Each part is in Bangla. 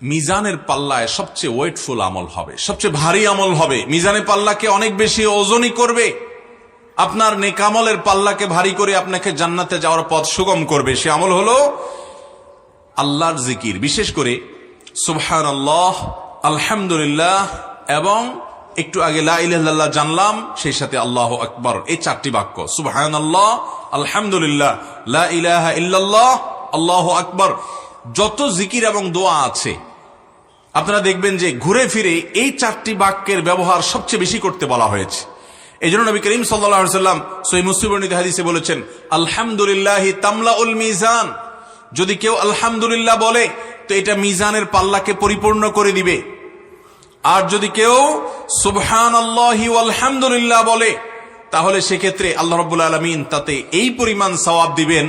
মিজানের পাল্লায় সবচেয়ে ওয়েটফুল আমল হবে, সবচেয়ে ভারী আমল হবে, মিজানের পাল্লাকে অনেক বেশি ওজনই করবে, আপনার নেক আমলের পাল্লাকে ভারী করে আপনাকে জান্নাতে যাওয়ার পথ সুগম করবে। সে আমল হলো আল্লাহর জিকির, বিশেষ করে সুবহানাল্লাহ, আলহামদুলিল্লাহ এবং একটু আগে লা ইলাহা ইল্লাল্লাহ জানলাম, সেই সাথে আল্লাহু আকবার, এই চারটি বাক্য সুবহানাল্লাহ, আলহামদুলিল্লাহ, লা ইলাহা ইল্লাল্লাহ, আল্লাহু আকবার। যত জিকির এবং দোয়া আছে আপনারা দেখবেন যে ঘুরে ফিরে এই চারটি বাক্যের ব্যবহার সবচেয়ে বেশি করতে বলা হয়েছে। এই জন্য নবী করিম সাল্লাল্লাহু আলাইহি ওয়াসাল্লাম সহিহ মুসলিম বর্ণিত হাদিসে বলেছেন, আলহামদুলিল্লাহি তামলাউল মিজান। যদি কেউ আলহামদুলিল্লাহ বলে তো এটা মিজানের পাল্লাকে পরিপূর্ণ করে দিবে। আর যদি কেউ সুবহানাল্লাহি ওয়া আলহামদুলিল্লাহ বলে তাহলে সেক্ষেত্রে আল্লাহ রাব্বুল আলামিন তাতে এই পরিমাণ সওয়াব দিবেন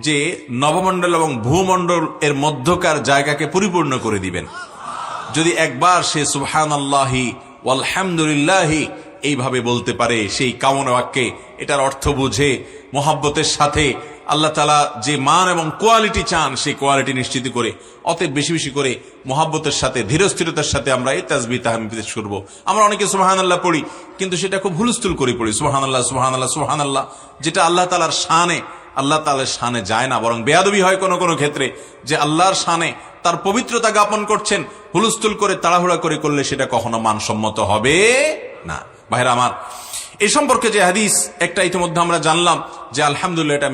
যে নবমণ্ডল এবং ভূমণ্ডল এর মধ্যকার জায়গাকে পরিপূর্ণ করে দিবেন। যদি একবার সে সুবহানাল্লাহি ওয়া আলহামদুলিল্লাহি এইভাবে বলতে পারে, সেই কামনা বাক্যে এটার অর্থ বুঝে মোহাব্বতের সাথে আল্লাহ তাআলা যে মান এবং কোয়ালিটি চান সেই কোয়ালিটি নিশ্চিত করে, অতএব বেশি বেশি করে মোহাব্বতের সাথে ধীরস্থিরতার সাথে আমরা এই তাসবিহ তাহমিদ পেশ করব। আমরা অনেকে সুবহানাল্লাহ পড়ি কিন্তু সেটা খুব হুলস্থুল করে পড়ি, সুবহানাল্লাহ সুবহানাল্লাহ সুবহানাল্লাহ, যেটা আল্লাহ তাআলার শানে, আল্লাহ তাআলার শানে যায় না, বরং বেয়াদবি হয় কোন কোন ক্ষেত্রে, যে আল্লাহর শানে তার পবিত্রতা জ্ঞাপন করছেন, হুলস্থুল করে তাড়াহুড়া করে করলে সেটা কখনো মানসম্মত হবে না। ভাইরা আমার, এই সম্পর্কে যে হাদিস একটা ইতিমধ্যে আমরা জানলাম যে আলহামদুলিল্লাহ এটা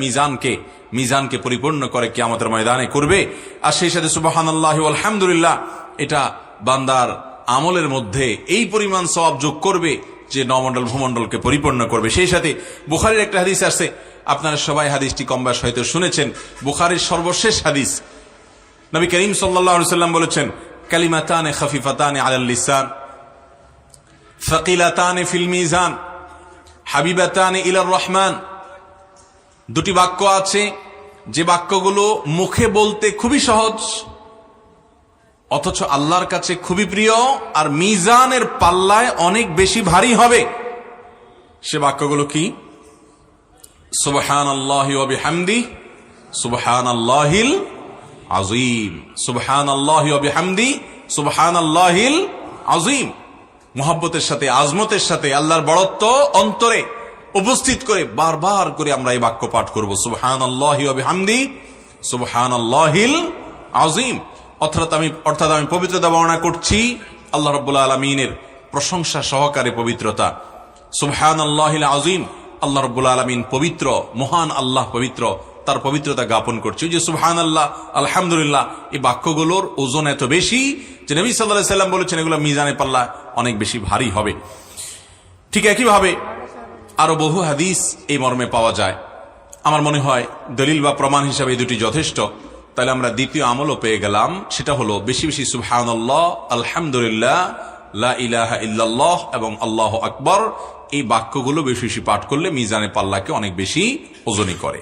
মিজানকে পরিপূর্ণ করে কিয়ামতের ময়দানে করবে। আর সেই সাথে সুবহানাল্লাহি ওয়া আলহামদুলিল্লাহ এটা বান্দার আমলের মধ্যে এই পরিমাণ সওয়াব যোগ করবে যে নমণ্ডল ভূমণ্ডলকে পরিপূর্ণ করবে। সেই সাথে বুখারীর একটা হাদিস আছে, আপনারা সবাই হাদিসটি কম বেশ হয়তো শুনেছেন, বুখারীর সর্বশেষ হাদিস। নবী করিম সাল্লাল্লাহু আলাইহি ওয়াসাল্লাম বলেছেন, কালিমাতানে খাফিফাতানে আলাল লিসান সাকিলাতানে ফিল মিজান হাবিবাতানে ইলার রহমান। দুটি বাক্য আছে যে বাক্যগুলো মুখে বলতে খুবই সহজ অথচ আল্লাহর কাছে খুবই প্রিয় আর মিজানের পাল্লায় অনেক বেশি ভারী হবে। সে বাক্যগুলো কি? সুবহানাল্লাহি ওয়া বিহামদিহি সুবহানাল্লাহিল আযীম, সুবহানাল্লাহি ওয়া বিহামদিহি সুবহানাল্লাহিল আযীম। মুহাব্বতের সাথে, আজমতের সাথে, আল্লাহর বড়ত্ব অন্তরে উপস্থিত করে বারবার করে আমরা এই বাক্য পাঠ করব, সুবহানাল্লাহি ওয়া বিহামদিহি সুবহানাল্লাহিল আযীম। অর্থাৎ আমি পবিত্রতা বর্ণনা করছি আল্লাহ রাব্বুল আলামিনের প্রশংসা সহকারে পবিত্রতা। সুবহানাল্লাহিল আযীম, আল্লাহ রাব্বুল আলামিন পবিত্র, মহান আল্লাহ পবিত্র, তার পবিত্রতা জ্ঞাপন করছি। যে সুবহানাল্লাহ, আলহামদুলিল্লাহ, এই বাক্যগুলোর ওজন এত বেশি যে নবী সাল্লাল্লাহু আলাইহি ওয়াসাল্লাম বলেছেন এগুলো মিজানের পাল্লা অনেক বেশি ভারী হবে। ঠিক একইভাবে আরো বহু হাদিস এই মর্মে পাওয়া যায়। আমার মনে হয় দলিল বা প্রমাণ হিসাবে এই দুটি যথেষ্ট। তাহলে আমরা দ্বিতীয় আমলও পেয়ে গেলাম, সেটা হলো বেশি বেশি সুবহানাল্লাহ, আলহামদুলিল্লাহ, লা ইলাহা ইল্লাল্লাহ এবং আল্লাহু আকবার, এই বাক্যগুলো বেশি বেশি পাঠ করলে মিজানের পাল্লাকে অনেক বেশি ওজনই করে।